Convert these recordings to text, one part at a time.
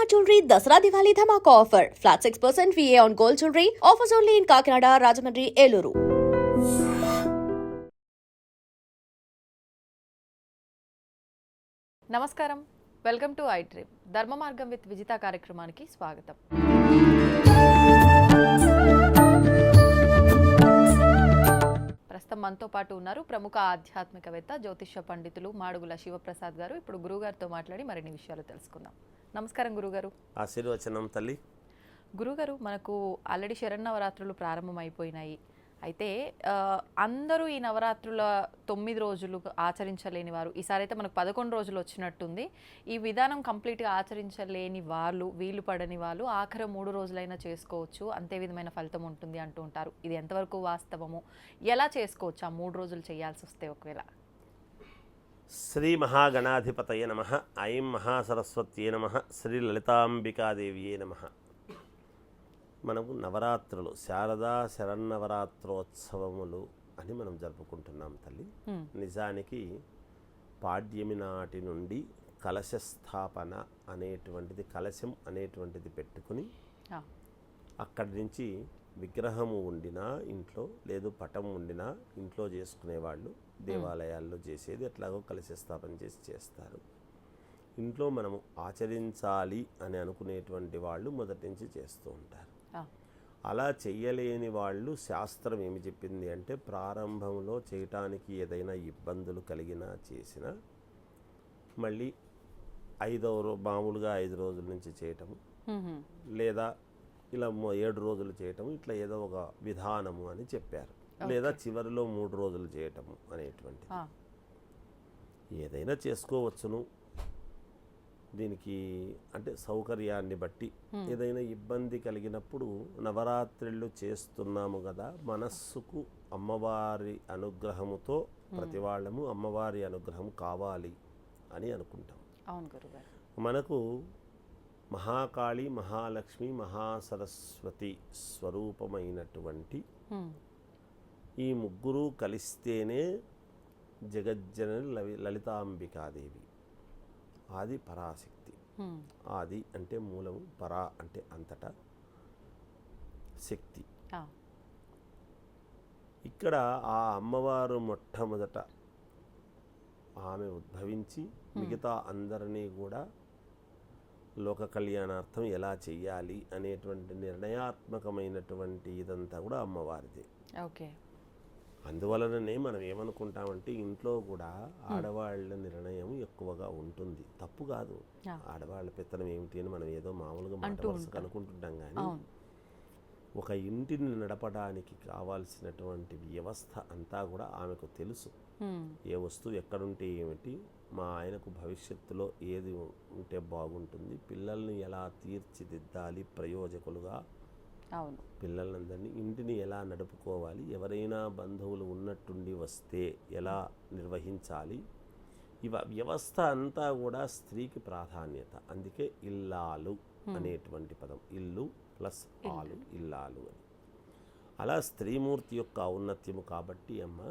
Shalimar Jewelry Dasara Diwali Dhamaka offer. Flat 6% VA on gold jewelry. Offers only in Kakinada, Rajahmundry, Eluru. నమస్కారం, welcome to I dream. ధర్మ మార్గం with Vijitha కార్యక్రమానికి స్వాగతం. ప్రస్తుతం మనతో పాటు ఉన్నారు ప్రముఖ ఆధ్యాత్మికవేత్త, జ్యోతిష్య పండితులు మాడుగుల శివప్రసాద్ గారు. ఇప్పుడు గురుగారితో మాట్లాడి మరిన్ని విషయాలు తెలుసుకుందాం. నమస్కారం గురుగారు. ఆశీర్వచనం తల్లి. గురుగారు, మనకు ఆల్రెడీ శరన్నవరాత్రులు ప్రారంభమైపోయినాయి. అయితే అందరూ ఈ నవరాత్రుల 9 రోజులు ఆచరించలేని వారు, ఈసారి అయితే మనకు 11 రోజులు వచ్చినట్టుంది. ఈ విధానం కంప్లీట్గా ఆచరించలేని వాళ్ళు, వీలు పడని వాళ్ళు ఆఖరి 3 రోజులైనా చేసుకోవచ్చు, అంతే విధమైన ఫలితం ఉంటుంది అంటూ ఉంటారు. ఇది ఎంతవరకు వాస్తవము? ఎలా చేసుకోవచ్చు ఆ 3 రోజులు చేయాల్సి వస్తే ఒకవేళ? శ్రీ మహాగణాధిపతయ నమః. ఐం మహాసరస్వత్యే నమః. శ్రీ లలితాంబికాదేవియే నమః. మనకు నవరాత్రులు, శారదా శరన్నవరాత్రోత్సవములు అని మనం జరుపుకుంటున్నాం తల్లి. నిజానికి పాడ్యమి నాటి నుండి కలశ స్థాపన అనేటువంటిది, కలశం అనేటువంటిది పెట్టుకుని అక్కడి నుంచి విగ్రహము ఉండినా ఇంట్లో, లేదు పటం ఉండినా ఇంట్లో చేసుకునేవాళ్ళు, దేవాలయాల్లో చేసేది ఎట్లాగో కలశ స్థాపన చేస్తారు. ఇంట్లో మనము ఆచరించాలి అని అనుకునేటువంటి వాళ్ళు మొదటి నుంచి చేస్తూ ఉంటారు. అలా చెయ్యలేని వాళ్ళు శాస్త్రం ఏమి చెప్పింది అంటే, ప్రారంభంలో చేయటానికి ఏదైనా ఇబ్బందులు కలిగినా చేసినా మళ్ళీ మామూలుగా 5 రోజుల నుంచి చేయటము, లేదా ఇలా 7 రోజులు చేయటము, ఇట్లా ఏదో ఒక విధానము అని చెప్పారు. లేదా చివరిలో 3 రోజులు చేయటము అనేటువంటిది ఏదైనా చేసుకోవచ్చును. దీనికి అంటే సౌకర్యాన్ని బట్టి ఏదైనా ఇబ్బంది కలిగినప్పుడు, నవరాత్రులు చేస్తున్నాము కదా, మనస్సుకు అమ్మవారి అనుగ్రహముతో ప్రతి వాళ్ళము అమ్మవారి అనుగ్రహం కావాలి అని అనుకుంటాం. అవును గురుగారు. మనకు మహాకాళి, మహాలక్ష్మి, మహాసరస్వతి స్వరూపమైనటువంటి ఈ ముగ్గురు కలిస్తేనే జగజ్జనని లలితాంబికాదేవి. ఆది పరాశక్తి. ఆది అంటే మూలము, పరా అంటే అంతటా శక్తి. ఇక్కడ ఆ అమ్మవారు మొట్టమొదట ఆమె ఉద్భవించి మిగతా అందరినీ కూడా లోక కళ్యాణార్థం ఎలా చెయ్యాలి అనేటువంటి నిర్ణయాత్మకమైనటువంటి ఇదంతా కూడా అమ్మవారిదే. ఓకే. అందువలననే మనం ఏమనుకుంటామంటే, ఇంట్లో కూడా ఆడవాళ్ళ నిర్ణయం ఎక్కువగా ఉంటుంది. తప్పు కాదు, ఆడవాళ్ళ పెత్తనం ఏమిటి అని మనం ఏదో మామూలుగా మాట వరుసగా అనుకుంటుంటాం. కానీ ఒక ఇంటిని నడపడానికి కావాల్సినటువంటి వ్యవస్థ అంతా కూడా ఆమెకు తెలుసు. ఏ వస్తువు ఎక్కడుంటే ఏమిటి, మా ఆయనకు భవిష్యత్తులో ఏది ఉంటే బాగుంటుంది, పిల్లల్ని ఎలా తీర్చిదిద్దాలి ప్రయోజకులుగా, పిల్లలందరినీ, ఇంటిని ఎలా నడుపుకోవాలి, ఎవరైనా బంధువులు ఉన్నట్టుండి వస్తే ఎలా నిర్వహించాలి, వ్యవస్థ అంతా కూడా స్త్రీకి ప్రాధాన్యత. అందుకే ఇల్లాలు అనేటువంటి పదం, ఇల్లు ప్లస్ ఆలు, ఇల్లాలు అని. అలా స్త్రీమూర్తి యొక్క ఔన్నత్యము కాబట్టి అమ్మ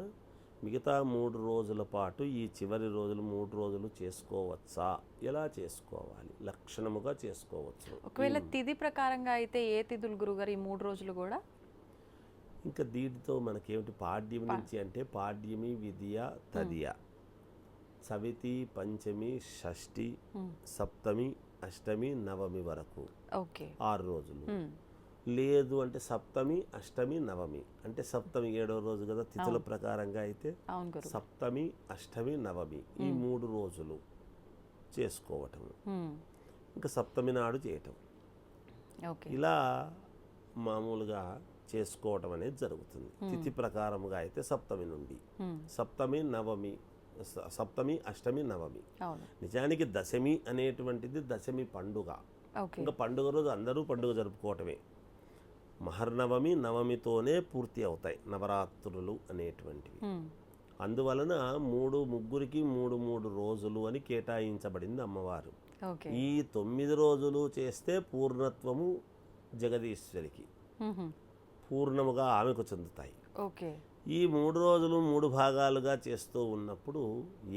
మిగతా 3 రోజుల పాటు ఈ చివరి రోజులు 3 రోజులు చేసుకోవచ్చా? ఎలా చేసుకోవాలి? లక్షణముగా చేసుకోవచ్చు. ఒకవేళ తిథి ప్రకారంగా అయితే ఏ తిథులు గురుగారు ఈ 3 రోజులు కూడా? ఇంకా దీనితో మనకేమిటి, పాడ్యమి నుంచి అంటే పాడ్యమి, విద్య, తదియ, చవితి, పంచమి, షష్ఠి, సప్తమి, అష్టమి, నవమి వరకు 6 రోజులు. లేదు అంటే సప్తమి, అష్టమి, నవమి, అంటే సప్తమి 7వ రోజు కదా తిథుల ప్రకారంగా అయితే, సప్తమి, అష్టమి, నవమి ఈ 3 రోజులు చేసుకోవటం, ఇంకా సప్తమి నాడు చేయటం, ఇలా మామూలుగా చేసుకోవటం అనేది జరుగుతుంది. తిథి ప్రకారముగా అయితే సప్తమి నుండి, సప్తమి, నవమి, సప్తమి, అష్టమి, నవమి. నిజానికి దశమి అనేటువంటిది దశమి పండుగ. ఇంకా పండుగ రోజు అందరూ పండుగ జరుపుకోవటమే. మహర్నవమి, నవమితోనే పూర్తి అవుతాయి నవరాత్రులు అనేటువంటివి. అందువలన ముగ్గురికి 3 రోజులు అని కేటాయించబడింది అమ్మవారు. ఈ 9 రోజులు చేస్తే పూర్ణత్వము జగదీశ్వరికి, పూర్ణముగా ఆమెకు చెందుతాయి. ఈ 3 రోజులు 3 భాగాలుగా చేస్తూ ఉన్నప్పుడు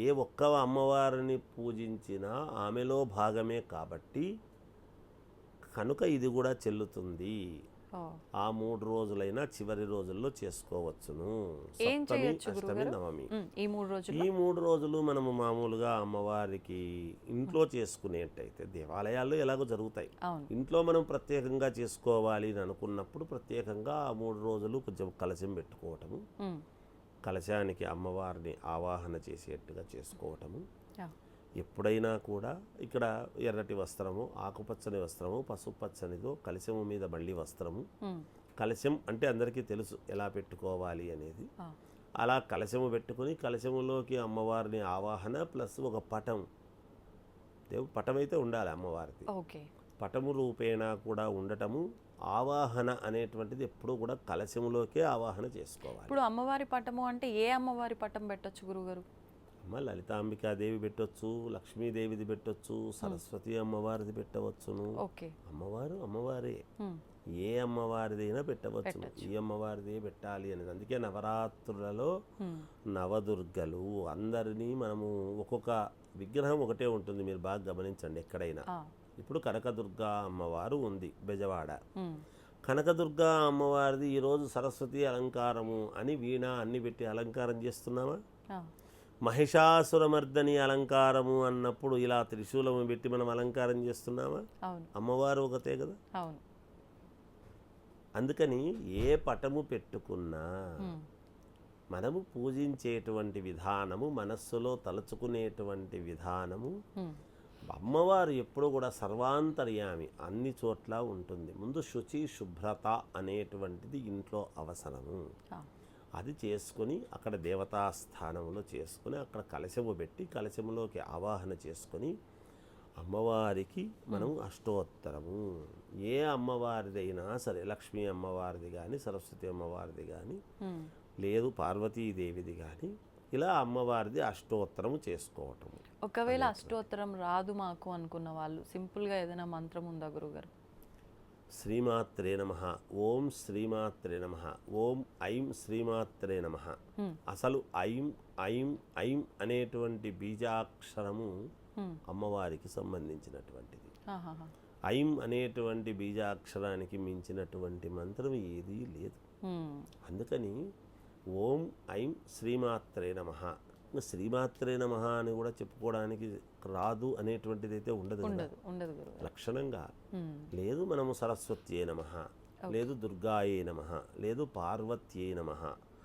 ఏ ఒక్క అమ్మవారిని పూజించినా ఆమెలో భాగమే కాబట్టి కనుక ఇది కూడా చెల్లుతుంది. ఓ, ఆ 3 రోజులైనా చివరి రోజుల్లో చేసుకోవచ్చును. ఏం సప్తమి, చేయొచ్చు అష్టమి, గురుగారు? నవమి. ఈ 3 రోజులు ఈ 3 రోజులు మనము మామూలుగా అమ్మవారికి ఇంట్లో చేసుకునేట్టయితే దేవాలయాల్లో ఎలాగో జరుగుతాయి. అవును. ఇంట్లో మనం ప్రత్యేకంగా చేసుకోవాలి అని అనుకున్నప్పుడు ప్రత్యేకంగా ఆ 3 రోజులు కొంచెం కలశం పెట్టుకోవటము, ఉమ్, కలశానికి అమ్మవారిని ఆవాహన చేసేట్టుగా చేసుకోవటము. యా. ఎప్పుడైనా కూడా ఇక్కడ ఎర్రటి వస్త్రము, ఆకుపచ్చని వస్త్రము, పసుపు పచ్చనిదో కలశము మీద మళ్ళీ వస్త్రము. ఉమ్, కలశం అంటే అందరికీ తెలుసు ఎలా పెట్టుకోవాలి అనేది. ఆ, అలా కలశము పెట్టుకొని కలశములోకి అమ్మవారిని ఆవాహన ప్లస్ ఒక పటం, పటం అయితే ఉండాలి అమ్మవారిది. ఓకే. పటము రూపేణ కూడా ఉండటము. ఆవాహన అనేటువంటిది ఎప్పుడూ కూడా కలశములోకే ఆవాహన చేసుకోవాలి. ఇప్పుడు అమ్మవారి పటము అంటే ఏ అమ్మవారి పటం పెట్టొచ్చు గురుగారు? అమ్మ లలితాంబికాదేవి పెట్టొచ్చు, లక్ష్మీదేవిది పెట్టొచ్చు, సరస్వతి అమ్మవారిది పెట్టవచ్చును. ఓకే. అమ్మవారే ఉమ్, ఏ అమ్మవారిదైనా పెట్టవచ్చును. ఈ అమ్మవారిదే పెట్టాలి అనేది. అందుకే నవరాత్రులలో ఉమ్, నవదుర్గలు అందరినీ మనము ఒక్కొక్క విగ్రహం ఒకటే ఉంటుంది. మీరు బాగా గమనించండి ఎక్కడైనా. ఆ, ఇప్పుడు కనకదుర్గా అమ్మవారు ఉంది బెజవాడ. ఉమ్, కనకదుర్గా అమ్మవారిది ఈరోజు సరస్వతి అలంకారము అని వీణ అన్ని పెట్టి అలంకారం చేస్తున్నామా? ఆ, మహిషాసురమర్దని అలంకారము అన్నప్పుడు ఇలా త్రిశూలము పెట్టి మనం అలంకారం చేస్తున్నామా? అవును. అమ్మవారు ఒకతే కదా. అవును. అందుకని ఏ పటము పెట్టుకున్నా ఉమ్, మనము పూజించేటువంటి విధానము, మనస్సులో తలుచుకునేటువంటి విధానము, ఉమ్, అమ్మవారు ఎప్పుడు కూడా సర్వాంతర్యామి, అన్ని చోట్ల ఉంటుంది. ముందు శుచి శుభ్రత అనేటువంటిది ఇంట్లో అవసరము. ఆ, అది చేసుకొని అక్కడ దేవతాస్థానంలో చేసుకొని అక్కడ కలశము పెట్టి కలశములోకి ఆవాహన చేసుకొని అమ్మవారికి మనం అష్టోత్తరము, ఏ అమ్మవారిదైనా సరే, లక్ష్మీ అమ్మవారిది కానీ, సరస్వతి అమ్మవారిది కానీ, ఉమ్, లేదు పార్వతీదేవిది కానీ, ఇలా అమ్మవారిది అష్టోత్తరము చేసుకోవటము. ఒకవేళ అష్టోత్తరం రాదు మాకు అనుకున్న వాళ్ళు సింపుల్గా ఏదైనా మంత్రం ఉందా గురుగారు? శ్రీమాత్రే నమః, ఓం శ్రీమాత్రే నమః, ఓం ఐం శ్రీమాత్రే నమః. అసలు ఐం ఐం ఐం అనేటువంటి బీజాక్షరము అమ్మవారికి సంబంధించినటువంటిది. ఆహాహా. ఐం అనేటువంటి బీజాక్షరానికి మించినటువంటి మంత్రం ఏదీ లేదు. ఉమ్, అందుకని ఓం ఐం శ్రీమాత్రే నమః. శ్రీమాత్రే నమః అని కూడా చెప్పుకోవడానికి రాదు అనేటువంటిది అయితే ఉండదు కదా. ఉండదు ఉండదు గురుగారు. లక్షణంగా ఉమ్, లేదు. మనము సరస్వత్యే నమః, లేదు దుర్గాయే నమః, లేదు పార్వత్యే నమః,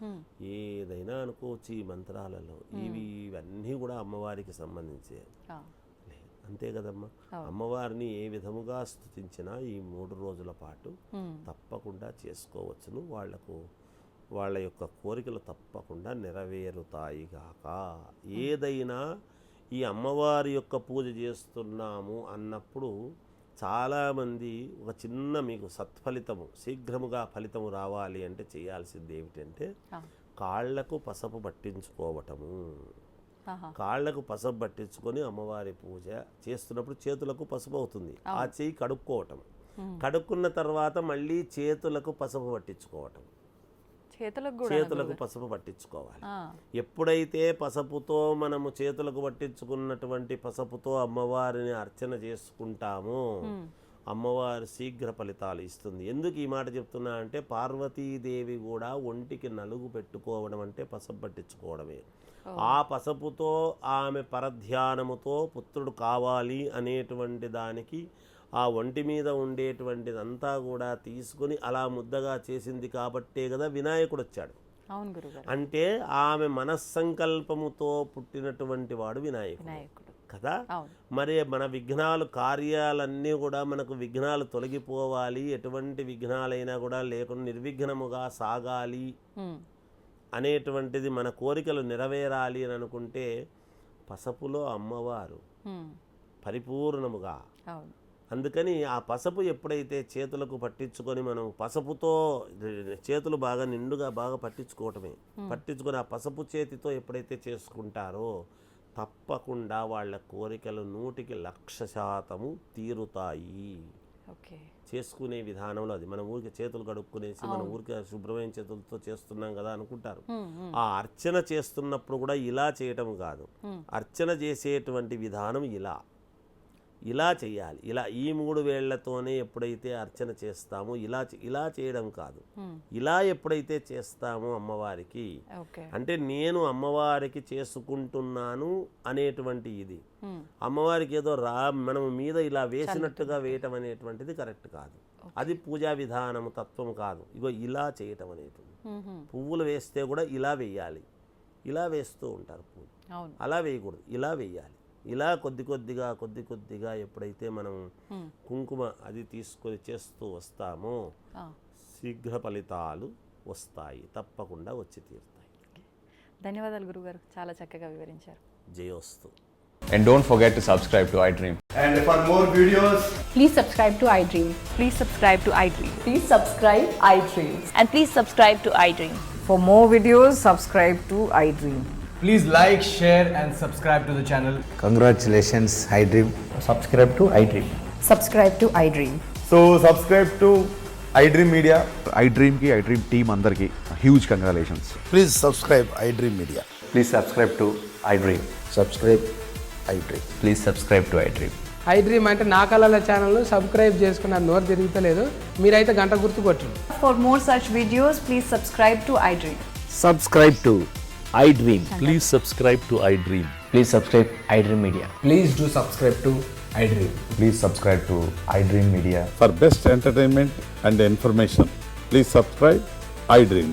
ఉమ్, ఏదైనా అనుకోవచ్చు ఈ మంత్రాలలో. ఇవన్నీ కూడా అమ్మవారికి సంబంధించే. ఆ, అంతే కదమ్మా. అమ్మవారిని ఏ విధముగా స్తుతించినా ఈ 3 రోజుల పాటు ఉమ్, తప్పకుండా చేసుకోవచ్చును. వాళ్ళ యొక్క కోరికలు తప్పకుండా నెరవేరుతాయి గాక. ఏదైనా ఈ అమ్మవారి యొక్క పూజ చేస్తున్నాము అన్నప్పుడు చాలామంది ఒక చిన్న మీకు సత్ఫలితము, శీఘ్రముగా ఫలితము రావాలి అంటే చేయాల్సింది ఏమిటంటే ఆ, కాళ్లకు పసుపు పట్టించుకోవటము. ఆహా. కాళ్లకు పసుపు పట్టించుకొని అమ్మవారి పూజ చేస్తున్నప్పుడు చేతులకు పసుపు అవుతుంది. ఆ చెయ్యి కడుక్కోవటం, కడుక్కున్న తర్వాత మళ్ళీ చేతులకు పసుపు పట్టించుకోవటం, చేతులకు పసుపు పట్టించుకోవాలి. ఎప్పుడైతే పసుపుతో మనము చేతులకు పట్టించుకున్నటువంటి పసుపుతో అమ్మవారిని అర్చన చేసుకుంటామో అమ్మవారు శీఘ్ర ఫలితాలు ఇస్తుంది. ఎందుకు ఈ మాట చెప్తున్నా అంటే పార్వతీదేవి కూడా ఒంటికి నలుగు పెట్టుకోవడం అంటే పసుపు పట్టించుకోవడమే. ఆ పసుపుతో ఆమె పరధ్యానముతో పుత్రుడు కావాలి అనేటువంటి దానికి ఆ ఒంటి మీద ఉండేటువంటిదంతా కూడా తీసుకుని అలా ముద్దగా చేసింది కాబట్టే కదా వినాయకుడు వచ్చాడు. అవును గురుగారు. అంటే ఆమె మనస్సంకల్పముతో పుట్టినటువంటి వాడు వినాయకుడు కదా. మరి మన విఘ్నాలు, కార్యాలన్నీ కూడా మనకు విఘ్నాలు తొలగిపోవాలి, ఎటువంటి విఘ్నాలైనా కూడా లేకుండా నిర్విఘ్నముగా సాగాలి అనేటువంటిది, మన కోరికలు నెరవేరాలి అని అనుకుంటే పసుపులో అమ్మవారు పరిపూర్ణముగా. అందుకని ఆ పసుపు ఎప్పుడైతే చేతులకు పట్టించుకొని మనం పసుపుతో చేతులు బాగా నిండుగా బాగా పట్టించుకోవటమే, పట్టించుకొని ఆ పసుపు చేతితో ఎప్పుడైతే చేసుకుంటారో తప్పకుండా వాళ్ళ కోరికలు 100% తీరుతాయి. చేసుకునే విధానంలో అది. మనం ఊరికి చేతులు కడుక్కునేసి మనం ఊరికి శుభ్రమైన చేతులతో చేస్తున్నాం కదా అనుకుంటారు. ఆ అర్చన చేస్తున్నప్పుడు కూడా ఇలా చేయటం కాదు, అర్చన చేసేటువంటి విధానం ఇలా ఇలా చేయాలి, ఇలా ఈ 3 వేళ్లతోనే ఎప్పుడైతే అర్చన చేస్తామో ఇలా చేయడం కాదు, ఇలా ఎప్పుడైతే చేస్తామో అమ్మవారికి ఓకే అంటే నేను అమ్మవారికి చేసుకుంటున్నాను అనేటువంటి ఇది. అమ్మవారికి ఏదో మనం మీద ఇలా వేసినట్టుగా వేయటం అనేటువంటిది కరెక్ట్ కాదు. అది పూజా విధానము తత్వం కాదు. ఇగో ఇలా చేయటం అనేటువంటి పువ్వులు వేస్తే కూడా ఇలా వేయాలి, ఇలా వేస్తూ ఉంటారు పువ్వులు, అలా వేయకూడదు, ఇలా వేయాలి. ఇలా కొద్ది కొద్దిగా ఎప్పుడైతే మనం కుంకుమ అది తీసుకొని చేస్తూ వస్తామో శీఘ్ర ఫలితాలు వస్తాయి, తప్పకుండా వచ్చి తీరుతాయి. ధన్యవాదాలు గురుగారు, చాలా చక్కగా వివరించారు. జయోస్తు. And don't forget to subscribe to iDream. And for more videos, Please subscribe to iDream. Please subscribe to iDream. Please subscribe iDream. And please subscribe to iDream. For more videos, subscribe to iDream. please like, share and subscribe to the channel. Congratulations, iDream. Subscribe to iDream. Subscribe to iDream. So subscribe to iDream Media. iDream ki iDream team andarki huge congratulations. Please subscribe iDream Media. Please subscribe to iDream. Subscribe iDream. Please subscribe to iDream. iDream అంటే నా కళల channel subscribe చేసుకున్న నోరు తిరుగుతలేదు, మీరైతే గంట గుర్తు కొట్టండి. For more such videos, please subscribe to iDream. Subscribe to iDream. Please subscribe to iDream. Please subscribe iDream Media. Please do subscribe to iDream. Please subscribe to iDream Media. For best entertainment and information, please subscribe iDream.